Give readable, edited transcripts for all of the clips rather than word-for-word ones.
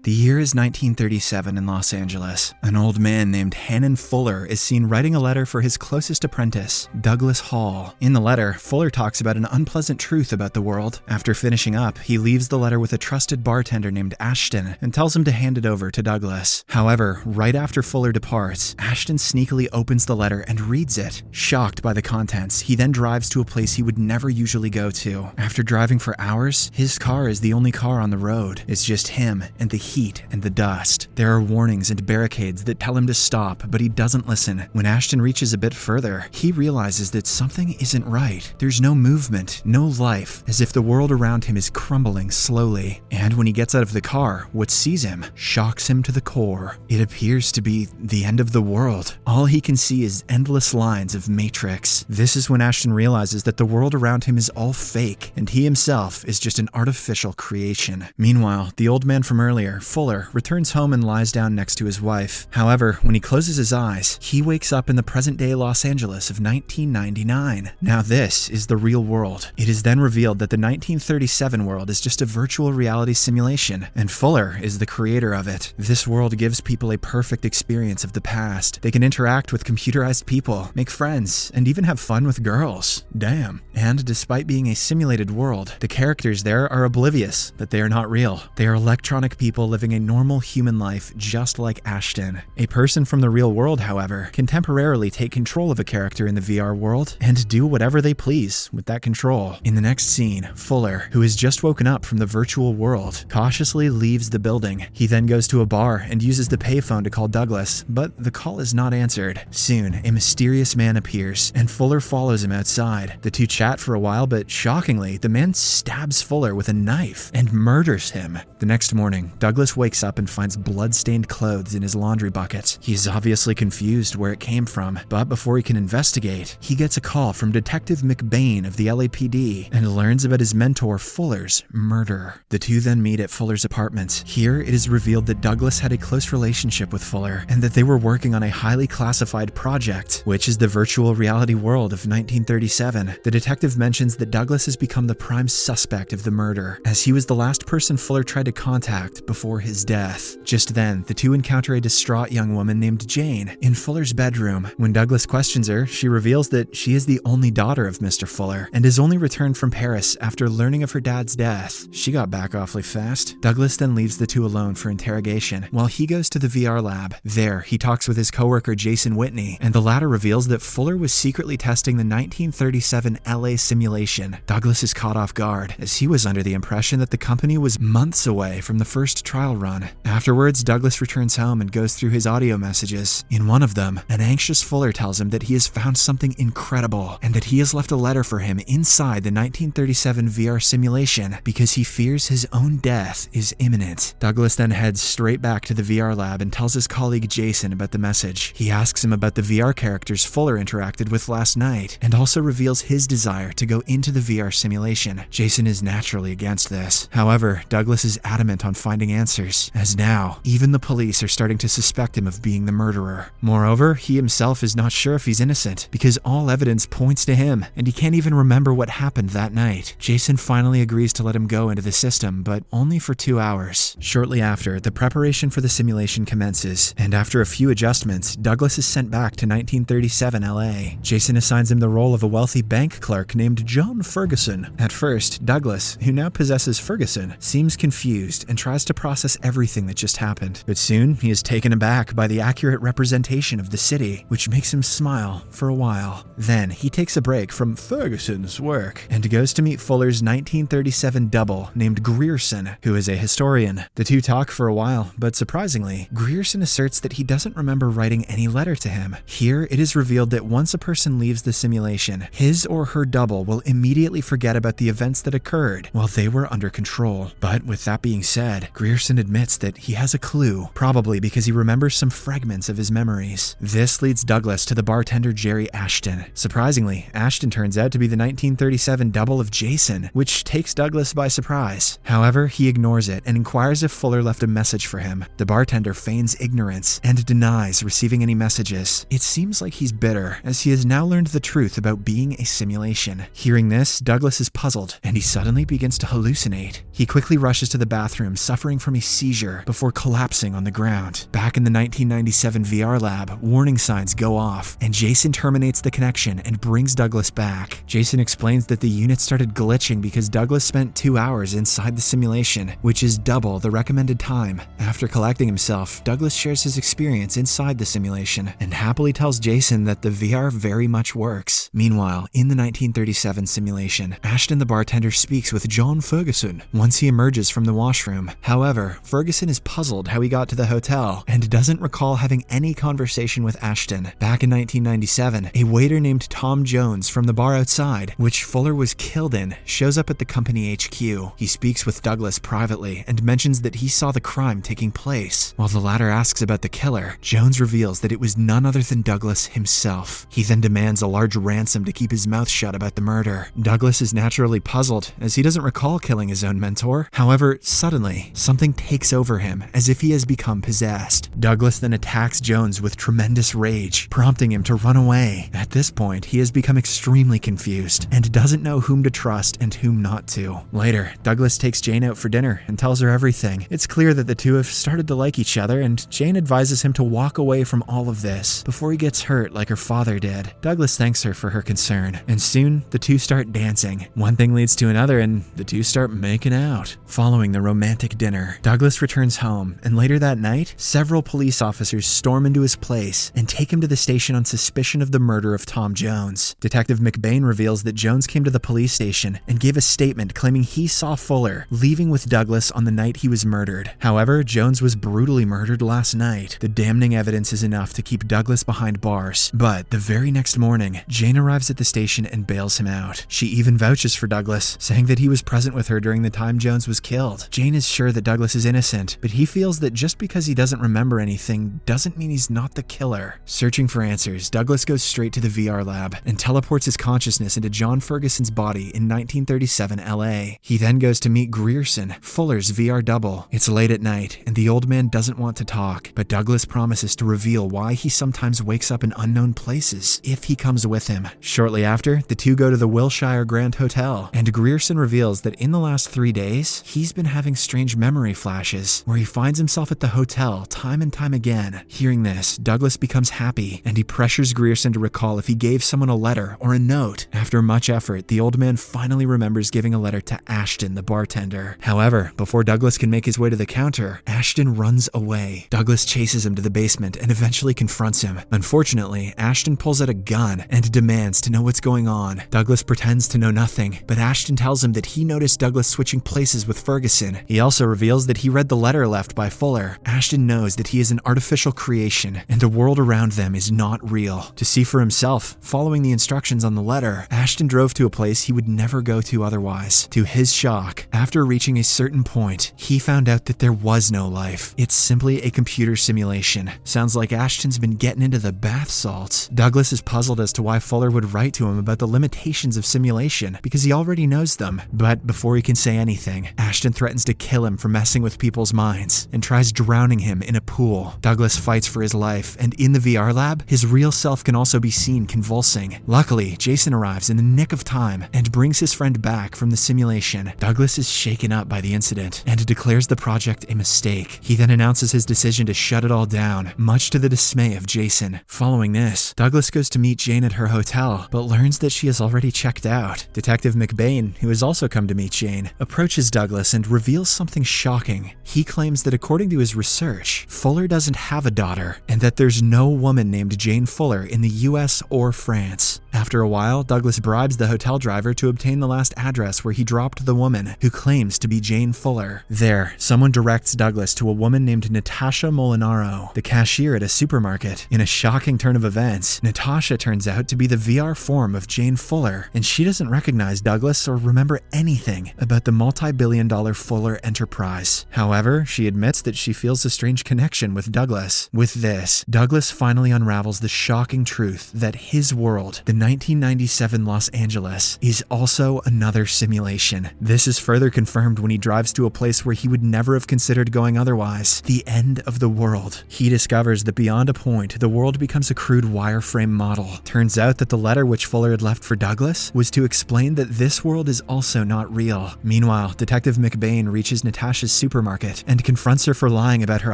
The year is 1937 in Los Angeles. An old man named Hannon Fuller is seen writing a letter for his closest apprentice, Douglas Hall. In the letter, Fuller talks about an unpleasant truth about the world. After finishing up, he leaves the letter with a trusted bartender named Ashton and tells him to hand it over to Douglas. However, right after Fuller departs, Ashton sneakily opens the letter and reads it. Shocked by the contents, he then drives to a place he would never usually go to. After driving for hours, his car is the only car on the road. It's just him and the heat and the dust. There are warnings and barricades that tell him to stop, but he doesn't listen. When Ashton reaches a bit further, he realizes that something isn't right. There's no movement, no life, as if the world around him is crumbling slowly. And when he gets out of the car, what sees him shocks him to the core. It appears to be the end of the world. All he can see is endless lines of matrix. This is when Ashton realizes that the world around him is all fake, and he himself is just an artificial creation. Meanwhile, the old man from earlier, Fuller, returns home and lies down next to his wife. However, when he closes his eyes, he wakes up in the present-day Los Angeles of 1999. Now this is the real world. It is then revealed that the 1937 world is just a virtual reality simulation, and Fuller is the creator of it. This world gives people a perfect experience of the past. They can interact with computerized people, make friends, and even have fun with girls. Damn. And despite being a simulated world, the characters there are oblivious that they are not real. They are electronic people living a normal human life just like Ashton. A person from the real world, however, can temporarily take control of a character in the VR world and do whatever they please with that control. In the next scene, Fuller, who has just woken up from the virtual world, cautiously leaves the building. He then goes to a bar and uses the payphone to call Douglas, but the call is not answered. Soon, a mysterious man appears, and Fuller follows him outside. The two chat for a while, but shockingly, the man stabs Fuller with a knife and murders him. The next morning, Douglas wakes up and finds blood-stained clothes in his laundry bucket. He's obviously confused where it came from, but before he can investigate, he gets a call from Detective McBain of the LAPD and learns about his mentor Fuller's murder. The two then meet at Fuller's apartment. Here, it is revealed that Douglas had a close relationship with Fuller and that they were working on a highly classified project, which is the virtual reality world of 1937. The detective mentions that Douglas has become the prime suspect of the murder, as he was the last person Fuller tried to contact before his death. Just then, the two encounter a distraught young woman named Jane in Fuller's bedroom. When Douglas questions her, she reveals that she is the only daughter of Mr. Fuller and has only returned from Paris after learning of her dad's death. She got back awfully fast. Douglas then leaves the two alone for interrogation while he goes to the VR lab. There, he talks with his coworker Jason Whitney, and the latter reveals that Fuller was secretly testing the 1937 LA simulation. Douglas is caught off guard, as he was under the impression that the company was months away from the first trial run. Afterwards, Douglas returns home and goes through his audio messages. In one of them, an anxious Fuller tells him that he has found something incredible and that he has left a letter for him inside the 1937 VR simulation because he fears his own death is imminent. Douglas then heads straight back to the VR lab and tells his colleague Jason about the message. He asks him about the VR characters Fuller interacted with last night and also reveals his desire to go into the VR simulation. Jason is naturally against this. However, Douglas is adamant on finding answers, as now, even the police are starting to suspect him of being the murderer. Moreover, he himself is not sure if he's innocent, because all evidence points to him, and he can't even remember what happened that night. Jason finally agrees to let him go into the system, but only for 2 hours. Shortly after, the preparation for the simulation commences, and after a few adjustments, Douglas is sent back to 1937 LA. Jason assigns him the role of a wealthy bank clerk named John Ferguson. At first, Douglas, who now possesses Ferguson, seems confused and tries to process everything that just happened. But soon, he is taken aback by the accurate representation of the city, which makes him smile for a while. Then, he takes a break from Ferguson's work and goes to meet Fuller's 1937 double named Grierson, who is a historian. The two talk for a while, but surprisingly, Grierson asserts that he doesn't remember writing any letter to him. Here, it is revealed that once a person leaves the simulation, his or her double will immediately forget about the events that occurred while they were under control. But with that being said, Grierson admits that he has a clue, probably because he remembers some fragments of his memories. This leads Douglas to the bartender Jerry Ashton. Surprisingly, Ashton turns out to be the 1937 double of Jason, which takes Douglas by surprise. However, he ignores it and inquires if Fuller left a message for him. The bartender feigns ignorance and denies receiving any messages. It seems like he's bitter, as he has now learned the truth about being a simulation. Hearing this, Douglas is puzzled, and he suddenly begins to hallucinate. He quickly rushes to the bathroom, suffering from semi-seizure before collapsing on the ground. Back in the 1997 VR lab, warning signs go off, and Jason terminates the connection and brings Douglas back. Jason explains that the unit started glitching because Douglas spent 2 hours inside the simulation, which is double the recommended time. After collecting himself, Douglas shares his experience inside the simulation and happily tells Jason that the VR very much works. Meanwhile, in the 1937 simulation, Ashton the bartender speaks with John Ferguson once he emerges from the washroom. However, Ferguson is puzzled how he got to the hotel and doesn't recall having any conversation with Ashton. Back in 1997, a waiter named Tom Jones from the bar outside, which Fuller was killed in, shows up at the company HQ. He speaks with Douglas privately and mentions that he saw the crime taking place. While the latter asks about the killer, Jones reveals that it was none other than Douglas himself. He then demands a large ransom to keep his mouth shut about the murder. Douglas is naturally puzzled, as he doesn't recall killing his own mentor. However, suddenly, something takes over him, as if he has become possessed. Douglas then attacks Jones with tremendous rage, prompting him to run away. At this point, he has become extremely confused and doesn't know whom to trust and whom not to. Later, Douglas takes Jane out for dinner and tells her everything. It's clear that the two have started to like each other, and Jane advises him to walk away from all of this before he gets hurt like her father did. Douglas thanks her for her concern, and soon the two start dancing. One thing leads to another, and the two start making out. Following the romantic dinner, Douglas returns home, and later that night, several police officers storm into his place and take him to the station on suspicion of the murder of Tom Jones. Detective McBain reveals that Jones came to the police station and gave a statement claiming he saw Fuller leaving with Douglas on the night he was murdered. However, Jones was brutally murdered last night. The damning evidence is enough to keep Douglas behind bars, but the very next morning, Jane arrives at the station and bails him out. She even vouches for Douglas, saying that he was present with her during the time Jones was killed. Jane is sure that Douglas is innocent, but he feels that just because he doesn't remember anything doesn't mean he's not the killer. Searching for answers, Douglas goes straight to the VR lab and teleports his consciousness into John Ferguson's body in 1937 LA. He then goes to meet Grierson, Fuller's VR double. It's late at night, and the old man doesn't want to talk, but Douglas promises to reveal why he sometimes wakes up in unknown places if he comes with him. Shortly after, the two go to the Wilshire Grand Hotel, and Grierson reveals that in the last 3 days, he's been having strange memory flashes, where he finds himself at the hotel time and time again. Hearing this, Douglas becomes happy, and he pressures Grierson to recall if he gave someone a letter or a note. After much effort, the old man finally remembers giving a letter to Ashton, the bartender. However, before Douglas can make his way to the counter, Ashton runs away. Douglas chases him to the basement and eventually confronts him. Unfortunately, Ashton pulls out a gun and demands to know what's going on. Douglas pretends to know nothing, but Ashton tells him that he noticed Douglas switching places with Ferguson. He also reveals that he read the letter left by Fuller. Ashton knows that he is an artificial creation, and the world around them is not real. To see for himself, following the instructions on the letter, Ashton drove to a place he would never go to otherwise. To his shock, after reaching a certain point, he found out that there was no life. It's simply a computer simulation. Sounds like Ashton's been getting into the bath salts. Douglas is puzzled as to why Fuller would write to him about the limitations of simulation, because he already knows them. But before he can say anything, Ashton threatens to kill him for messing with people's minds and tries drowning him in a pool. Douglas fights for his life, and in the VR lab, his real self can also be seen convulsing. Luckily, Jason arrives in the nick of time and brings his friend back from the simulation. Douglas is shaken up by the incident and declares the project a mistake. He then announces his decision to shut it all down, much to the dismay of Jason. Following this, Douglas goes to meet Jane at her hotel, but learns that she has already checked out. Detective McBain, who has also come to meet Jane, approaches Douglas and reveals something shocking. He claims that according to his research, Fuller doesn't have a daughter, and that there's no woman named Jane Fuller in the US or France. After a while, Douglas bribes the hotel driver to obtain the last address where he dropped the woman, who claims to be Jane Fuller. There, someone directs Douglas to a woman named Natasha Molinaro, the cashier at a supermarket. In a shocking turn of events, Natasha turns out to be the VR form of Jane Fuller, and she doesn't recognize Douglas or remember anything about the multi-billion-dollar Fuller enterprise. However, she admits that she feels a strange connection with Douglas. With this, Douglas finally unravels the shocking truth that his world, the 1997 Los Angeles, is also another simulation. This is further confirmed when he drives to a place where he would never have considered going otherwise, the end of the world. He discovers that beyond a point, the world becomes a crude wireframe model. Turns out that the letter which Fuller had left for Douglas was to explain that this world is also not real. Meanwhile, Detective McBain reaches Natasha's supermarket and confronts her for lying about her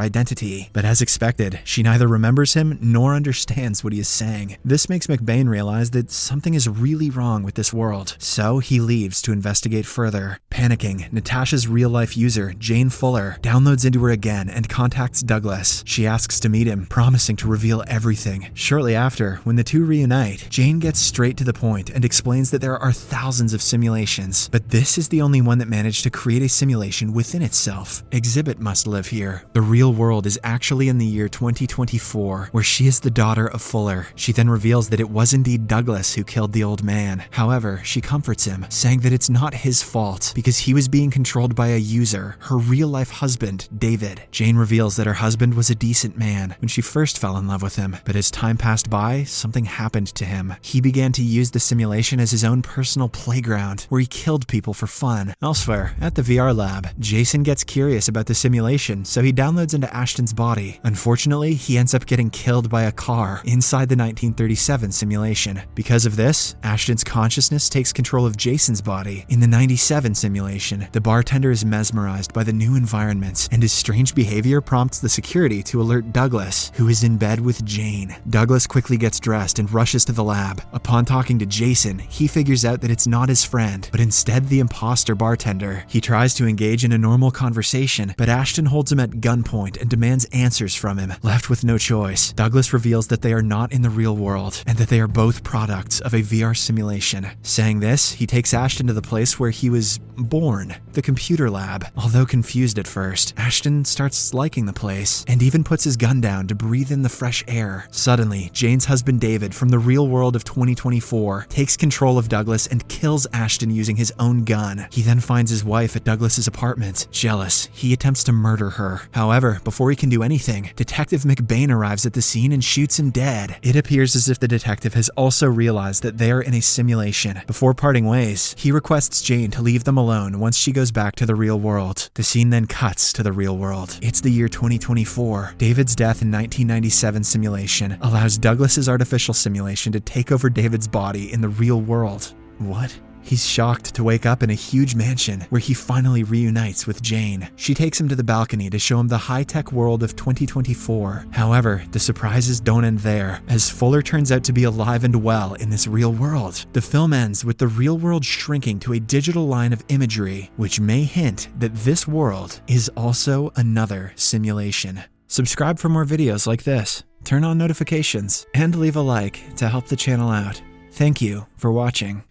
identity. But as expected, she neither remembers him nor understands what he is saying. This makes McBain realize that something is really wrong with this world, so he leaves to investigate further. Panicking, Natasha's real-life user, Jane Fuller, downloads into her again and contacts Douglas. She asks to meet him, promising to reveal everything. Shortly after, when the two reunite, Jane gets straight to the point and explains that there are thousands of simulations, but this is the only one that managed to create a simulation within itself. Exhibit must live here. The real world is actually in the year 2024, where she is the daughter of Fuller. She then reveals that it was indeed Douglas who killed the old man. However, she comforts him, saying that it's not his fault because he was being controlled by a user, her real-life husband, David. Jane reveals that her husband was a decent man when she first fell in love with him, but as time passed by, something happened to him. He began to use the simulation as his own personal playground, where he killed people for fun. Elsewhere, at the VR lab, Jason gets curious about the simulation, so he downloads into Ashton's body. Unfortunately, he ends up getting killed by a car inside the 1937 simulation. Because of this, Ashton's consciousness takes control of Jason's body. In the 97 simulation, the bartender is mesmerized by the new environments, and his strange behavior prompts the security to alert Douglas, who is in bed with Jane. Douglas quickly gets dressed and rushes to the lab. Upon talking to Jason, he figures out that it's not his friend, but instead the imposter bartender. He tries to engage in a normal conversation, but Ashton holds him at gunpoint and demands answers from him. Left with no choice, Douglas reveals that they are not in the real world, and that they are both products of a VR simulation. Saying this, he takes Ashton to the place where he was born, the computer lab. Although confused at first, Ashton starts liking the place, and even puts his gun down to breathe in the fresh air. Suddenly, Jane's husband David from the real world of 2024 takes control of Douglas and kills Ashton using his own gun. He then finds his wife at Douglas's apartment. Jealous, he attempts to murder her. However, before he can do anything, Detective McBain arrives at the scene and shoots him dead. It appears as if the detective has also realized that they are in a simulation. Before parting ways, he requests Jane to leave them alone once she goes back to the real world. The scene then cuts to the real world. It's the year 2024. David's death in 1997 simulation allows Douglas's artificial simulation to take over David's body in the real world. What? He's shocked to wake up in a huge mansion where he finally reunites with Jane. She takes him to the balcony to show him the high-tech world of 2024. However, the surprises don't end there, as Fuller turns out to be alive and well in this real world. The film ends with the real world shrinking to a digital line of imagery, which may hint that this world is also another simulation. Subscribe for more videos like this, turn on notifications, and leave a like to help the channel out. Thank you for watching.